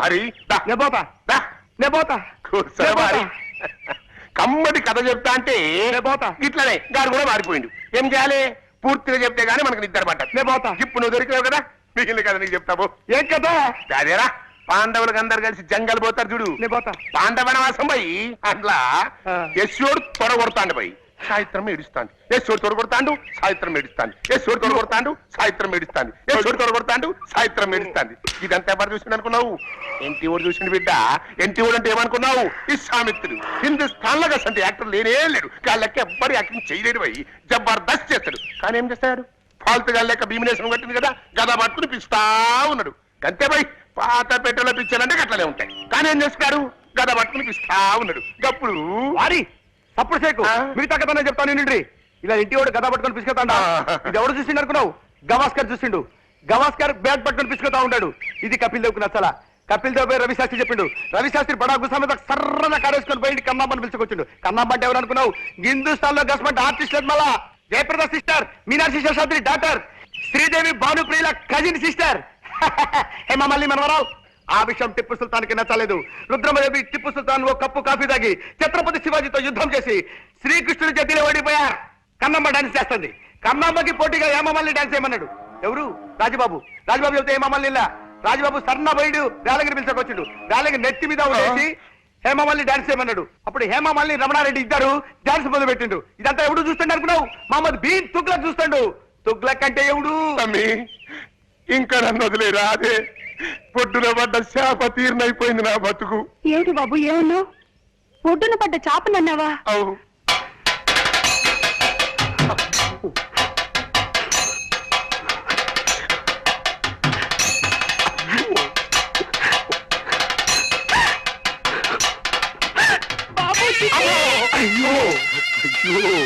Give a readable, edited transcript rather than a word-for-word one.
మరి కూర్చో మరి. కమ్మటి కథ చెప్తా అంటే ఇట్లనే గారు కూడా మారిపోయిండు. ఏం చేయాలి? పూర్తిగా చెప్తే గానీ మనకు నిద్ర పడ్డా. ఇప్పుడు నువ్వు దొరికినావు కదా, మిగిలిన కథ నీకు చెప్తావు. ఏం కదా అదేరా, పాండవులకు అందరు కలిసి జంగల్ పోతారు చూడు. పాండవనవాసం పోయి అట్లా యశోడు తొడగొడతాండు పోయి సాయిత్రం ఏడుస్తాండు. యశోడు తొడగొడతాండు, సాయిత్రం ఏడుస్తాండు. యశోడు తొడగొడతాండు, సాయిత్రం ఏడుస్తాండు. యశోడు తొడగొడతాండు, సాయిత్రం ఏడుస్తాంది. ఇదంతా ఎవరు చూసిండు అనుకున్నావు? ఎన్టీ ఓడు చూసిండు బిడ్డ. ఎన్టీ ఓడు అంటే ఏమనుకున్నావు? విశ్వామిత్రుడు. హిందుస్థాన్ లో అసలు యాక్టర్ లేనే లేడు. వాళ్ళకి ఎవ్వరు యాక్టింగ్ చేయలేడు పోయి జబర్దస్త్ చేస్తాడు. కానీ ఏం చేస్తాడు? ఫాల్తుగా లెక్క భీమనేశ్వరం కట్టింది కదా, గదా పట్టుకుని పిస్తా ఉన్నాడు. అంతే పోయి పాత పెట్టెలో పిచ్చాలంటే గట్లనే ఉంటాయి. కానీ ఏం చేస్తాడు? గదా పట్టుకుని పిస్తా ఉన్నాడు. గప్పుడు వారి అప్పుడు సేకు మిగతా కథనే చెప్తాను నిండ్రి. ఇలా ఇంటి వాడు గదా పట్టుకొని పిసుకుతాడా? ఇది ఎవడు చూసిండు అనుకున్నావు? గవాస్కర్ చూసిండు. గవాస్కర్ బ్యాట్ పట్టుకొని పిసుకుతా ఉంటాడు. ఇది కపిల్ దేవ్కు నచ్చలా. కపిల్ దేవ్ పేరు రవిశాస్త్రి చెప్పిండు. రవిశాస్త్రి బడా గుసా మీద సర్రన కాడేసుకొని పోయి కన్నామ్మని పిలుచుకొచ్చిండు. కన్నామ్మ అంటే ఎవరు అనుకున్నావు? హిందుస్థాన్ లో గవర్నమెంట్ ఆర్టిస్ట్ మళ్ళా జయప్రద సిస్టర్, మీనాక్షి శేషాద్రి డాటర్, శ్రీదేవి భానుప్రియుల కజిన్ సిస్టర్ హేమమల్లి మనవరావు. ఆ విషయం టిప్పు సుల్తాన్ కి నచ్చలేదు. రుద్రమదేవి టిప్పు సుల్తాన్ ఓ కప్పు కాఫీ తాగి ఛత్రపతి శివాజీతో యుద్ధం చేసి శ్రీకృష్ణుడి చేతిలో ఓడిపోయారు. కన్నమ్మ డాన్స్ చేస్తుంది. కన్నమ్మకి పోటీగా హేమమల్లి డాన్స్ చేయమన్నాడు. ఎవరు? రాజబాబు. రాజబాబు చెబితే హేమమల్లి రాజబాబు సన్న బయడు వేలగిరి పిలిచకొచ్చిండు. వేలగిరి నెత్తి మీద ఉండేసి హేమమల్లి డాన్స్ చేయమన్నాడు. అప్పుడు హేమమల్లి రమణారెడ్డి ఇద్దరు డాన్స్ మొదలు పెట్టిండు. ఇదంతా ఎవడు చూస్తాడు అనుకున్నావు? మహమ్మద్ బీన్ తుగ్లక్ చూస్తాడు. తుగ్లక్ అంటే ఎవడు? ఇంకా నన్ను వదిలేరా? అదే పొడ్డున పడ్డ చేప తీర్నైపోయింది నా బతుకు. ఏమిటి బాబు ఏమన్నావు? పొడ్డున పడ్డ చేపనన్నావా? అవు అయ్యో అయ్యో